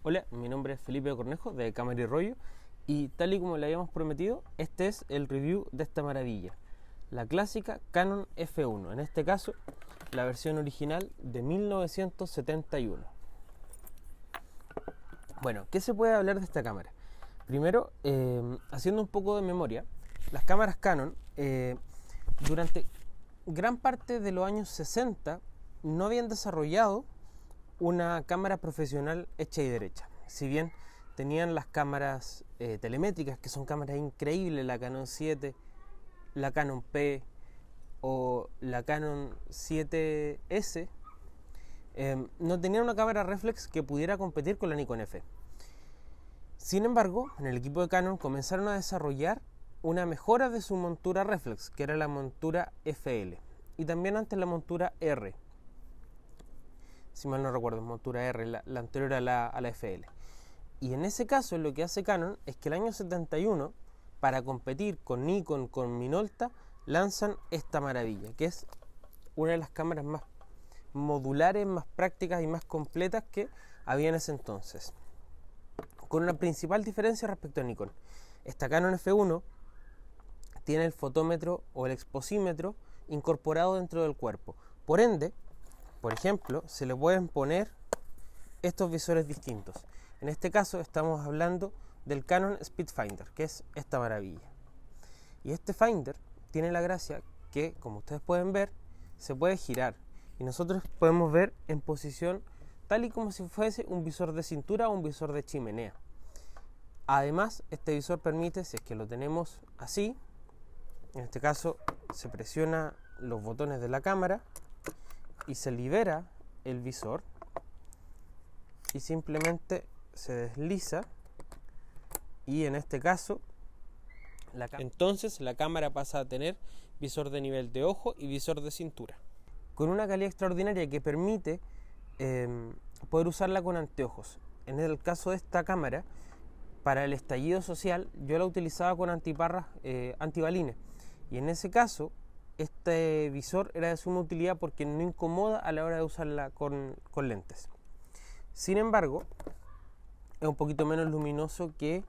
Hola, mi nombre es Felipe Cornejo de Cámara y Rollo y tal y como le habíamos prometido, este es el review de esta maravilla, la clásica Canon F1, en este caso la versión original de 1971. Bueno, ¿qué se puede hablar de esta cámara? Primero, haciendo un poco de memoria, las cámaras Canon durante gran parte de los años 60 no habían desarrollado una cámara profesional hecha y derecha. Si bien tenían las cámaras telemétricas, que son cámaras increíbles, la Canon 7, la Canon P o la Canon 7S, no tenían una cámara reflex que pudiera competir con la Nikon F. Sin embargo, en el equipo de Canon comenzaron a desarrollar una mejora de su montura reflex, que era la montura FL, y también antes la montura R. Si mal no recuerdo, montura R, la anterior a la FL. Y en ese caso lo que hace Canon es que el año 71, para competir con Nikon, con Minolta, lanzan esta maravilla, que es una de las cámaras más modulares, más prácticas y más completas que había en ese entonces. Con una principal diferencia respecto a Nikon. Esta Canon F1 tiene el fotómetro o el exposímetro incorporado dentro del cuerpo. Por ende, por ejemplo, se le pueden poner estos visores distintos. En este caso estamos hablando del Canon Speedfinder, que es esta maravilla. Y este Finder tiene la gracia que, como ustedes pueden ver, se puede girar. Y nosotros podemos ver en posición tal y como si fuese un visor de cintura o un visor de chimenea. Además, este visor permite, si es que lo tenemos así, en este caso se presiona los botones de la cámara y se libera el visor y simplemente se desliza, y en este caso entonces la cámara pasa a tener visor de nivel de ojo y visor de cintura, con una calidad extraordinaria que permite poder usarla con anteojos. En el caso de esta cámara, para el estallido social, yo la utilizaba con antiparras antibalines, y en ese caso este visor era de suma utilidad porque no incomoda a la hora de usarla con lentes. Sin embargo, es un poquito menos luminoso que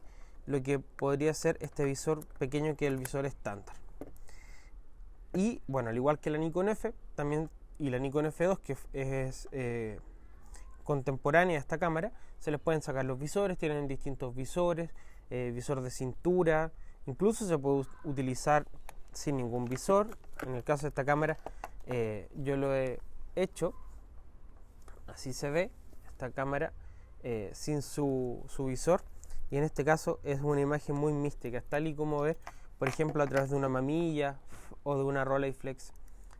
lo que podría ser este visor pequeño, que es el visor estándar. Y bueno, al igual que la Nikon F también, y la Nikon F2, que es contemporánea a esta cámara, se les pueden sacar los visores, tienen distintos visores, visor de cintura, incluso se puede utilizar sin ningún visor. En el caso de esta cámara yo lo he hecho, así se ve esta cámara sin su visor, y en este caso es una imagen muy mística, tal y como ver, por ejemplo, a través de una mamilla o de una Rolleiflex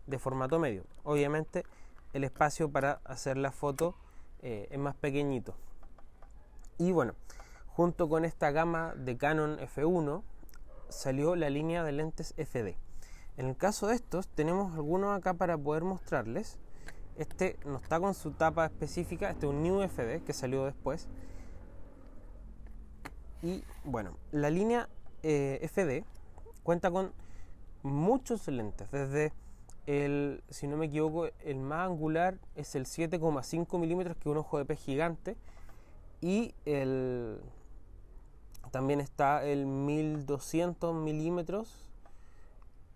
de formato medio. Obviamente el espacio para hacer la foto es más pequeñito. Y bueno, junto con esta gama de Canon F1 salió la línea de lentes FD. En el caso de estos tenemos algunos acá para poder mostrarles. Este no está con su tapa específica, este es un New FD que salió después. Y bueno, la línea FD cuenta con muchos lentes, desde el, si no me equivoco, el más angular es el 7,5 milímetros, que es un ojo de pez gigante, y también está el 1200 milímetros,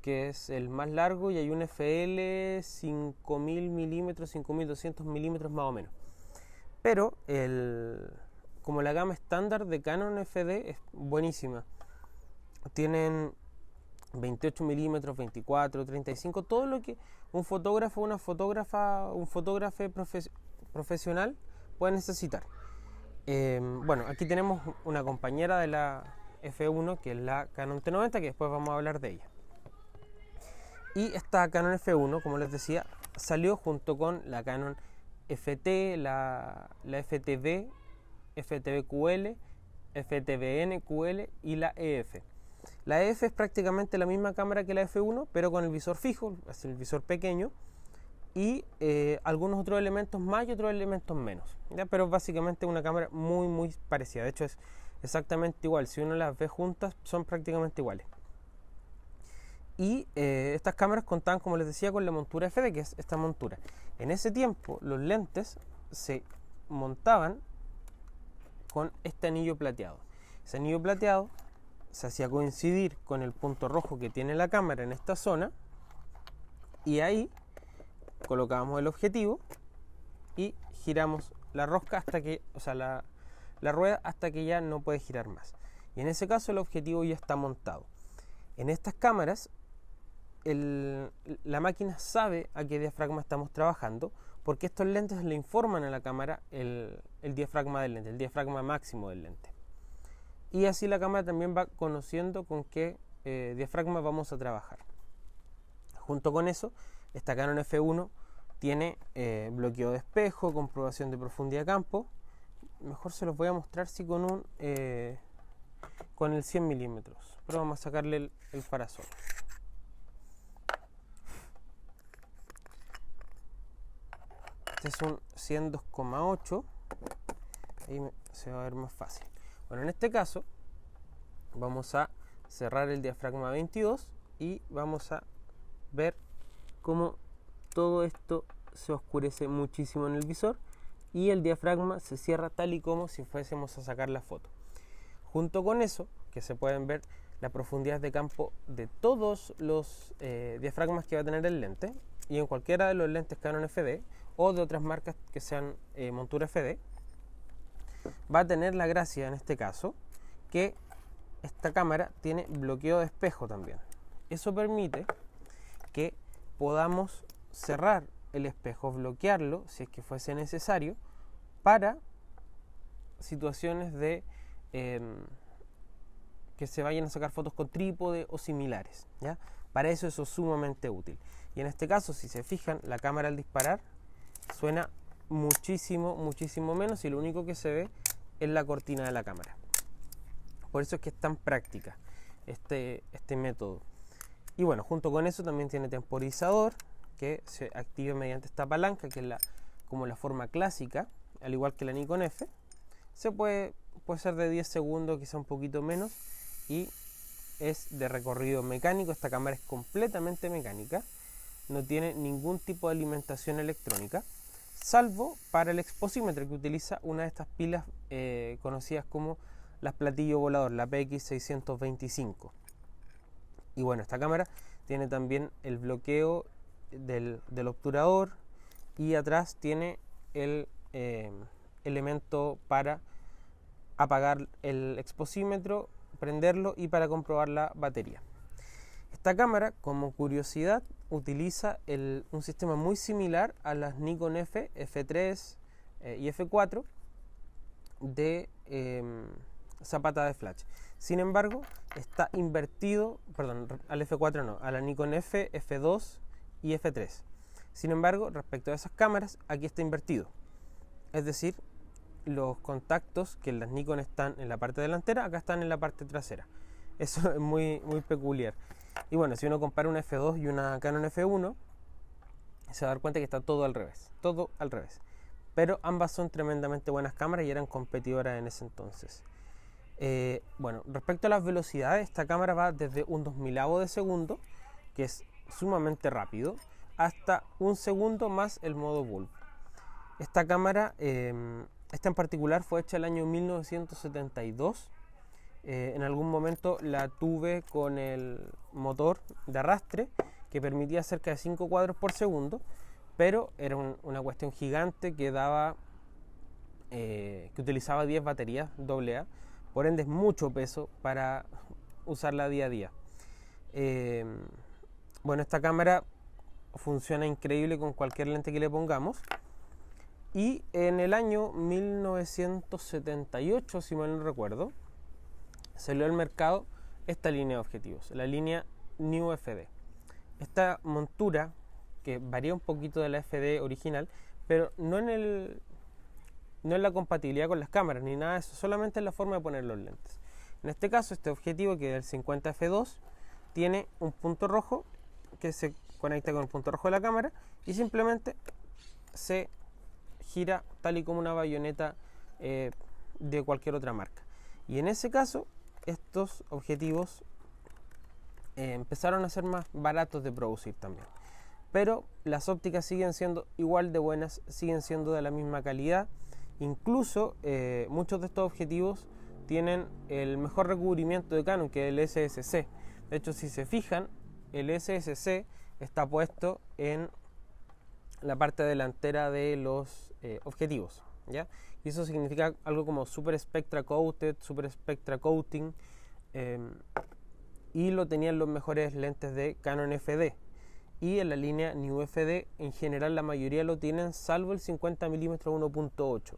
que es el más largo, y hay un FL 5000 milímetros, 5200 milímetros más o menos. Pero como la gama estándar de Canon FD es buenísima, tienen 28 milímetros, 24, 35, todo lo que un fotógrafo, un fotógrafo profesional puede necesitar. Bueno, aquí tenemos una compañera de la F1, que es la Canon T90, que después vamos a hablar de ella. Y esta Canon F1, como les decía, salió junto con la Canon FT, la FTB, FTB-QL, FTBN-QL y la EF. La EF es prácticamente la misma cámara que la F1, pero con el visor fijo, es el visor pequeño, y algunos otros elementos más y otros elementos menos, ¿ya? Pero básicamente una cámara muy parecida. De hecho es exactamente igual, si uno las ve juntas son prácticamente iguales. Y estas cámaras contaban, como les decía, con la montura FD, que es esta montura. En ese tiempo los lentes se montaban con este anillo plateado. Ese anillo plateado se hacía coincidir con el punto rojo que tiene la cámara en esta zona, y ahí colocamos el objetivo y giramos la rosca hasta que, o sea, la rueda hasta que ya no puede girar más. Y en ese caso el objetivo ya está montado. En estas cámaras la máquina sabe a qué diafragma estamos trabajando, porque estos lentes le informan a la cámara el diafragma del lente, el diafragma máximo del lente. Y así la cámara también va conociendo con qué diafragma vamos a trabajar. Junto con eso, esta Canon F1 tiene bloqueo de espejo, comprobación de profundidad de campo. Mejor se los voy a mostrar si con el 100 milímetros, pero vamos a sacarle el parasol. Este es un 100-2,8, ahí se va a ver más fácil. Bueno, en este caso vamos a cerrar el diafragma 22 y vamos a ver cómo todo esto se oscurece muchísimo en el visor y el diafragma se cierra tal y como si fuésemos a sacar la foto. Junto con eso, que se pueden ver la profundidad de campo de todos los diafragmas que va a tener el lente, y en cualquiera de los lentes Canon FD o de otras marcas que sean montura FD, va a tener la gracia en este caso que esta cámara tiene bloqueo de espejo también. Eso permite que podamos cerrar el espejo, bloquearlo si es que fuese necesario para situaciones de que se vayan a sacar fotos con trípode o similares, ¿ya? Para eso es sumamente útil. Y en este caso, si se fijan, la cámara al disparar suena muchísimo menos, y lo único que se ve es la cortina de la cámara. Por eso es que es tan práctica este método. Y bueno, junto con eso también tiene temporizador que se activa mediante esta palanca, que es como la forma clásica, al igual que la Nikon F. Puede ser de 10 segundos, quizá un poquito menos, y es de recorrido mecánico. Esta cámara es completamente mecánica, no tiene ningún tipo de alimentación electrónica, salvo para el exposímetro, que utiliza una de estas pilas conocidas como las platillo volador, la PX625. Y bueno, esta cámara tiene también el bloqueo del obturador, y atrás tiene el elemento para apagar el exposímetro, prenderlo y para comprobar la batería. Esta cámara, como curiosidad, utiliza un sistema muy similar a las Nikon F, F3 y F4 de zapata de flash. Sin embargo, está invertido, perdón, al F4 no, a la Nikon F, F2 y F3. Sin embargo, respecto a esas cámaras, aquí está invertido. Es decir, los contactos que en las Nikon están en la parte delantera, acá están en la parte trasera. Eso es muy peculiar. Y bueno, si uno compara una F2 y una Canon F1, se va a dar cuenta que está todo al revés. Todo al revés. Pero ambas son tremendamente buenas cámaras y eran competidoras en ese entonces. Bueno, respecto a las velocidades, esta cámara va desde un 2000avo de segundo, que es sumamente rápido, hasta un segundo más el modo bulb. Esta cámara, esta en particular, fue hecha el año 1972. En algún momento la tuve con el motor de arrastre, que permitía cerca de 5 cuadros por segundo, pero era una cuestión gigante que utilizaba 10 baterías AA, por ende es mucho peso para usarla día a día. Bueno, esta cámara funciona increíble con cualquier lente que le pongamos. Y en el año 1978, si mal no recuerdo, salió al mercado esta línea de objetivos, la línea New FD. Esta montura, que varía un poquito de la FD original, pero no en la compatibilidad con las cámaras ni nada de eso, solamente en la forma de poner los lentes. En este caso, este objetivo, que es el 50F2, tiene un punto rojo que se conecta con el punto rojo de la cámara y simplemente se gira tal y como una bayoneta de cualquier otra marca. Y en ese caso, estos objetivos empezaron a ser más baratos de producir también. Pero las ópticas siguen siendo igual de buenas, siguen siendo de la misma calidad, Incluso muchos de estos objetivos tienen el mejor recubrimiento de Canon, que es el SSC. De hecho, si se fijan, el SSC está puesto en la parte delantera de los objetivos, ¿ya? Y eso significa algo como Super Spectra Coated, Super Spectra Coating, y lo tenían los mejores lentes de Canon FD. Y en la línea New FD, en general, la mayoría lo tienen, salvo el 50mm 1.8.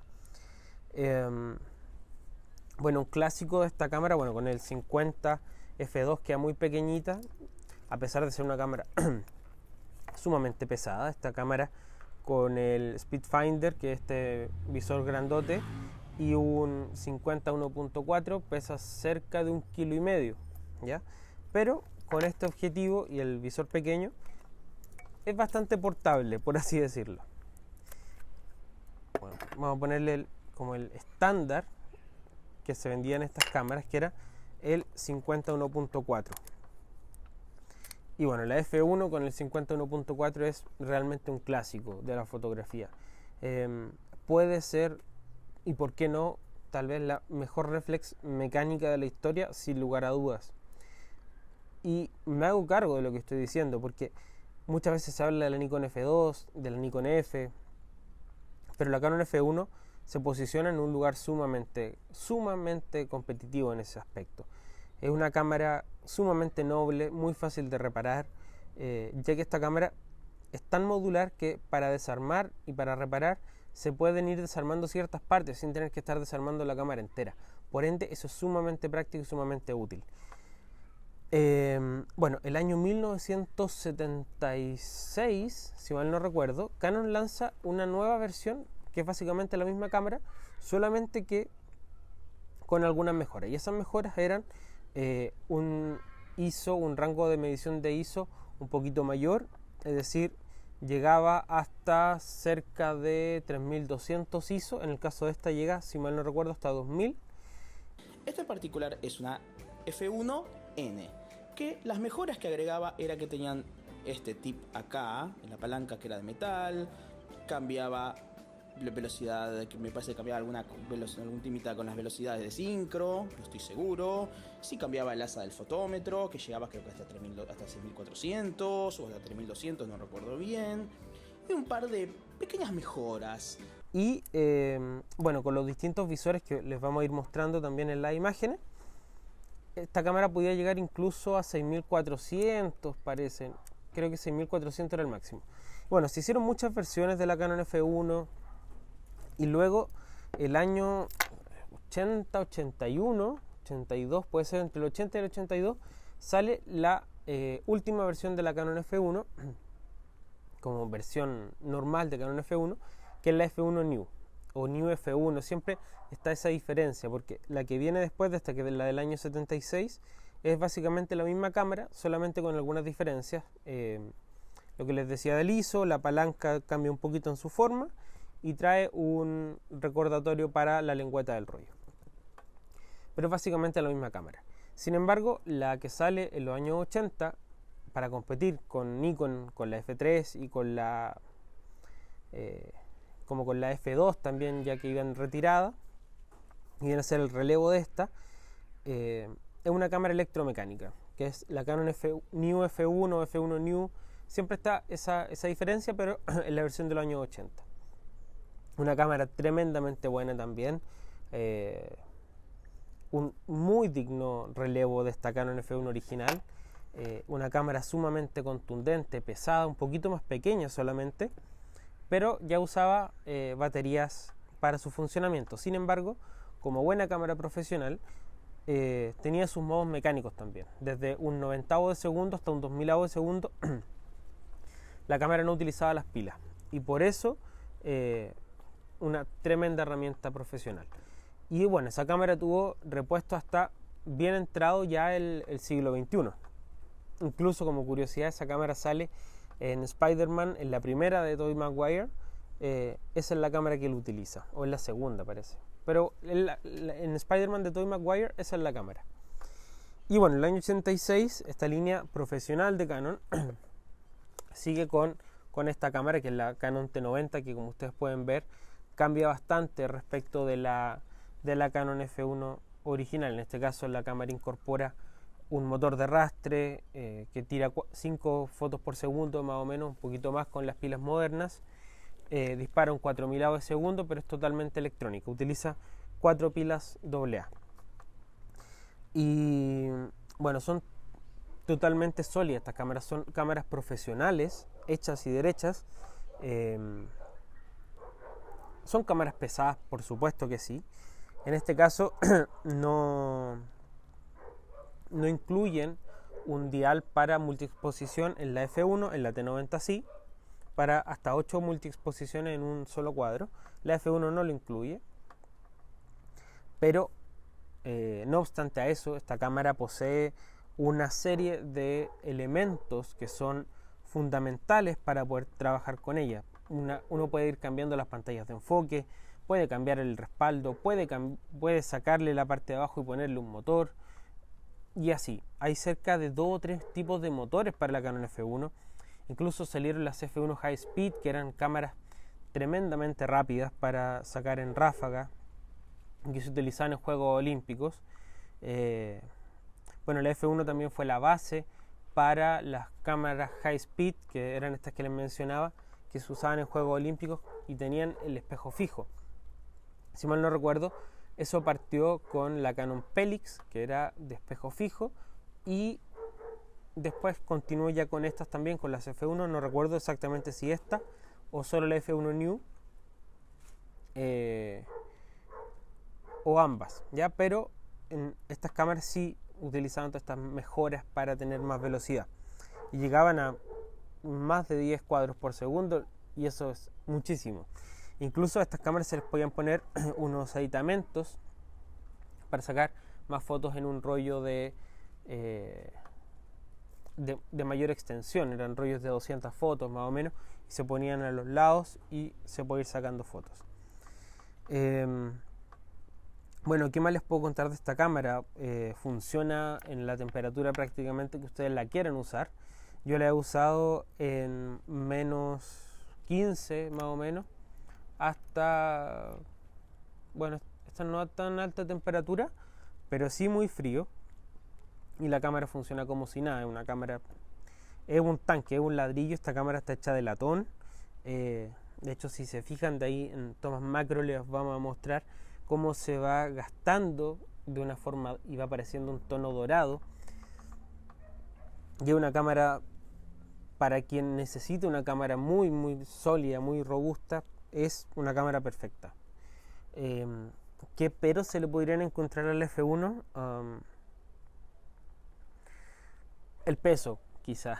Bueno, un clásico de esta cámara, bueno, con el 50 F2 queda muy pequeñita, a pesar de ser una cámara sumamente pesada. Esta cámara con el Speedfinder, que es este visor grandote, y un 50 1.4 pesa cerca de 1,5 kg, ¿ya? Pero con este objetivo y el visor pequeño es bastante portable, por así decirlo. Bueno, vamos a ponerle como el estándar que se vendía en estas cámaras, que era el 50 1.4. Y bueno, la F1 con el 50 1.4 es realmente un clásico de la fotografía. Puede ser, y por qué no, tal vez la mejor reflex mecánica de la historia, sin lugar a dudas. Y me hago cargo de lo que estoy diciendo, porque muchas veces se habla de la Nikon F2, de la Nikon F, pero la Canon F1 se posiciona en un lugar sumamente competitivo en ese aspecto. Es una cámara sumamente noble, muy fácil de reparar, ya que esta cámara es tan modular que para desarmar y para reparar se pueden ir desarmando ciertas partes sin tener que estar desarmando la cámara entera. Por ende, eso es sumamente práctico y sumamente útil. Bueno, el año 1976, si mal no recuerdo, Canon lanza una nueva versión que es básicamente la misma cámara, solamente que con algunas mejoras. Y esas mejoras eran un ISO, un rango de medición de ISO un poquito mayor, es decir, llegaba hasta cerca de 3200 ISO. En el caso de esta llega, si mal no recuerdo, hasta 2000. Esta en particular es una F1N, que las mejoras que agregaba era que tenían este tip acá, en la palanca, que era de metal, cambiaba la velocidad, que me parece que cambiaba algún timita con las velocidades de sincro, no estoy seguro. Sí cambiaba el asa del fotómetro, que llegaba creo que hasta 6400 o hasta 3200, no recuerdo bien. Y un par de pequeñas mejoras. Y bueno, con los distintos visores que les vamos a ir mostrando también en las imágenes, esta cámara podía llegar incluso a 6400, parece. Creo que 6400 era el máximo. Bueno, se hicieron muchas versiones de la Canon F1 y luego el año 80, 81, 82, puede ser entre el 80 y el 82, sale la última versión de la Canon F1 como versión normal de Canon F1, que es la F1 New o New F1. Siempre está esa diferencia, porque la que viene después de esta, que es la del año 76, es básicamente la misma cámara, solamente con algunas diferencias. Lo que les decía del ISO, la palanca cambia un poquito en su forma y trae un recordatorio para la lengüeta del rollo, pero es básicamente la misma cámara. Sin embargo, la que sale en los años 80 para competir con Nikon, con la F3 y con la como con la F2 también, ya que iban retirada y viene a ser el relevo de esta, es una cámara electromecánica, que es la Canon New F1 o F1 New. Siempre está esa diferencia, pero en la versión de los años 80. Una cámara tremendamente buena también, un muy digno relevo de esta Canon F1 original, una cámara sumamente contundente, pesada, un poquito más pequeña solamente, pero ya usaba baterías para su funcionamiento. Sin embargo, como buena cámara profesional, tenía sus modos mecánicos también. Desde un 90avo de segundo hasta un 2000avo de segundo, la cámara no utilizaba las pilas. Y por eso, una tremenda herramienta profesional. Y bueno, esa cámara tuvo repuesto hasta bien entrado ya el siglo XXI. Incluso, como curiosidad, esa cámara sale en Spider-Man, en la primera de Tobey Maguire. Esa es la cámara que él utiliza, o en la segunda parece, pero en Spider-Man de Tobey Maguire esa es la cámara. Y bueno, en el año 86 esta línea profesional de Canon sigue con esta cámara, que es la Canon T90, que como ustedes pueden ver cambia bastante respecto de la Canon F1 original. En este caso la cámara incorpora un motor de arrastre que tira 5 fotos por segundo más o menos, un poquito más con las pilas modernas. Dispara un 4000 de segundo, pero es totalmente electrónica. Utiliza 4 pilas AA. Y bueno, son totalmente sólidas estas cámaras. Son cámaras profesionales, hechas y derechas. Son cámaras pesadas, por supuesto que sí. En este caso no incluyen un dial para multiexposición en la F1, en la T90 sí, para hasta 8 multiexposiciones en un solo cuadro. La F1 no lo incluye, pero no obstante a eso, esta cámara posee una serie de elementos que son fundamentales para poder trabajar con ella. Uno puede ir cambiando las pantallas de enfoque, puede cambiar el respaldo, puede sacarle la parte de abajo y ponerle un motor, y así. Hay cerca de 2 o 3 tipos de motores para la Canon F1. Incluso salieron las F1 High Speed, que eran cámaras tremendamente rápidas para sacar en ráfaga, que se utilizaban en Juegos Olímpicos. Bueno, la F1 también fue la base para las cámaras High Speed, que eran estas que les mencionaba, que se usaban en Juegos Olímpicos y tenían el espejo fijo. Si mal no recuerdo, eso partió con la Canon Pelix, que era de espejo fijo, y después continuó ya con estas también, con las F1. No recuerdo exactamente si esta o solo la F1 New, o ambas, ¿ya? Pero en estas cámaras sí utilizaban todas estas mejoras para tener más velocidad y llegaban a más de 10 cuadros por segundo, y eso es muchísimo. Incluso a estas cámaras se les podían poner unos aditamentos para sacar más fotos en un rollo de mayor extensión. Eran rollos de 200 fotos más o menos, y se ponían a los lados y se puede ir sacando fotos. Bueno, ¿qué más les puedo contar de esta cámara? Funciona en la temperatura prácticamente que ustedes la quieran usar. Yo la he usado en menos 15 más o menos, hasta, bueno, esta no a tan alta temperatura, pero sí muy frío, y la cámara funciona como si nada. Es una cámara, es un tanque, es un ladrillo. Esta cámara está hecha de latón. De hecho, si se fijan, de ahí en tomas macro les vamos a mostrar cómo se va gastando de una forma y va apareciendo un tono dorado. Y es una cámara, para quien necesite una cámara muy muy sólida, muy robusta, es una cámara perfecta. ¿Qué pero se le podrían encontrar al F1? El peso, quizás.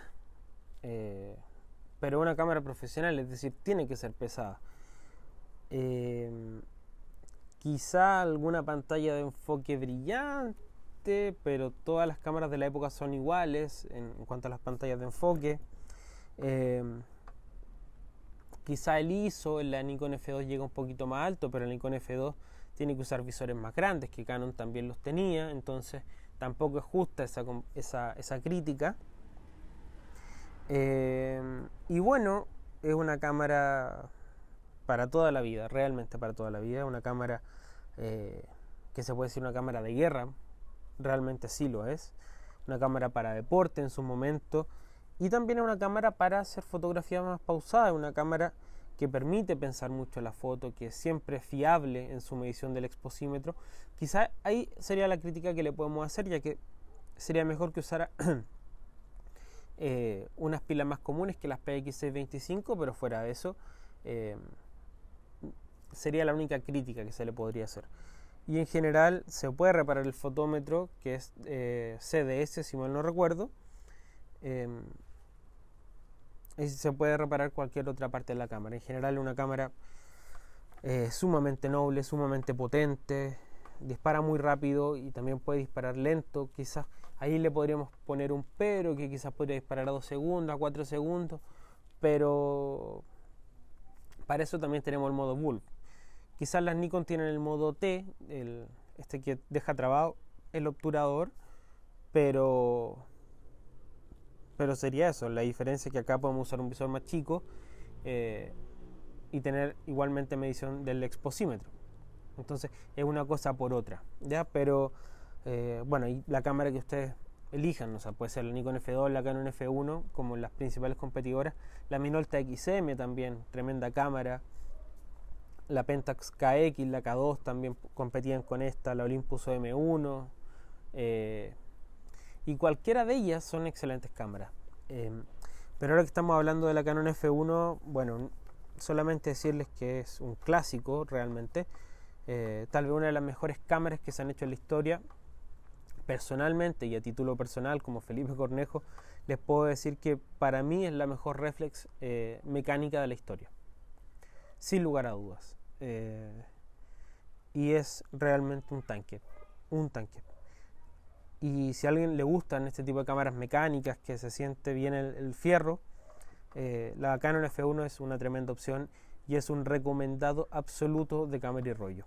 Pero una cámara profesional, es decir, tiene que ser pesada. Quizá alguna pantalla de enfoque brillante, pero todas las cámaras de la época son iguales en cuanto a las pantallas de enfoque. Quizá el ISO en la Nikon F2 llega un poquito más alto, pero la Nikon F2 tiene que usar visores más grandes, que Canon también los tenía, entonces tampoco es justa esa crítica. Y bueno, es una cámara para toda la vida, realmente para toda la vida. Una cámara que se puede decir una cámara de guerra, realmente sí lo es. Una cámara para deporte en su momento, y también es una cámara para hacer fotografía más pausada. Una cámara que permite pensar mucho la foto, que siempre es fiable en su medición del exposímetro. Quizá ahí sería la crítica que le podemos hacer, ya que sería mejor que usara unas pilas más comunes que las PX625, pero fuera de eso sería la única crítica que se le podría hacer. Y en general se puede reparar el fotómetro, que es CDS si mal no recuerdo, y se puede reparar cualquier otra parte de la cámara. En general una cámara sumamente noble, sumamente potente, dispara muy rápido y también puede disparar lento. Quizás ahí le podríamos poner un pero, que quizás podría disparar a 2 segundos, a 4 segundos, pero para eso también tenemos el modo Bulb. Quizás las Nikon tienen el modo T, este que deja trabado el obturador, pero sería eso. La diferencia es que acá podemos usar un visor más chico, y tener igualmente medición del exposímetro. Entonces es una cosa por otra, ¿ya? Pero bueno, y la cámara que ustedes elijan, o sea, puede ser la Nikon F2, la Canon F1 como las principales competidoras, la Minolta XM también, tremenda cámara, la Pentax KX, la K2 también competían con esta, la Olympus OM1, y cualquiera de ellas son excelentes cámaras. Pero ahora que estamos hablando de la Canon F1, bueno, solamente decirles que es un clásico realmente, tal vez una de las mejores cámaras que se han hecho en la historia. Personalmente y a título personal, como Felipe Cornejo, les puedo decir que para mí es la mejor reflex mecánica de la historia, sin lugar a dudas. Y es realmente un tanque. Y si a alguien le gustan este tipo de cámaras mecánicas, que se siente bien el fierro, la Canon F1 es una tremenda opción y es un recomendado absoluto de cámara y rollo.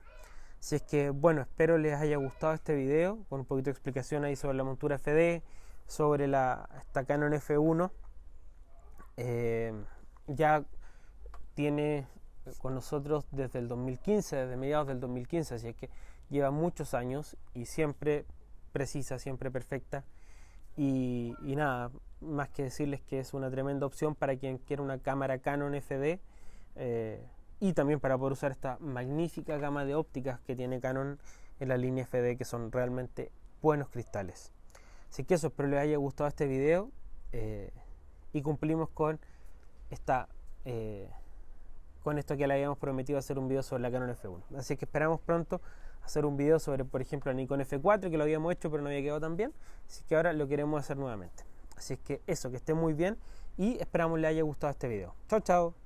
Así es que, bueno, espero les haya gustado este video, con un poquito de explicación ahí sobre la montura FD, sobre esta Canon F1. Ya tiene con nosotros desde el 2015, desde mediados del 2015, así es que lleva muchos años y siempre precisa, siempre perfecta. Y nada, más que decirles que es una tremenda opción para quien quiera una cámara Canon FD, y también para poder usar esta magnífica gama de ópticas que tiene Canon en la línea FD, que son realmente buenos cristales. Así que eso, espero les haya gustado este video, y cumplimos con con esto que le habíamos prometido, hacer un video sobre la Canon F1. Así que esperamos pronto hacer un video sobre, por ejemplo, la Nikon F4, que lo habíamos hecho pero no había quedado tan bien, así que ahora lo queremos hacer nuevamente. Así es que eso, que esté muy bien y esperamos les haya gustado este video. Chao, chao.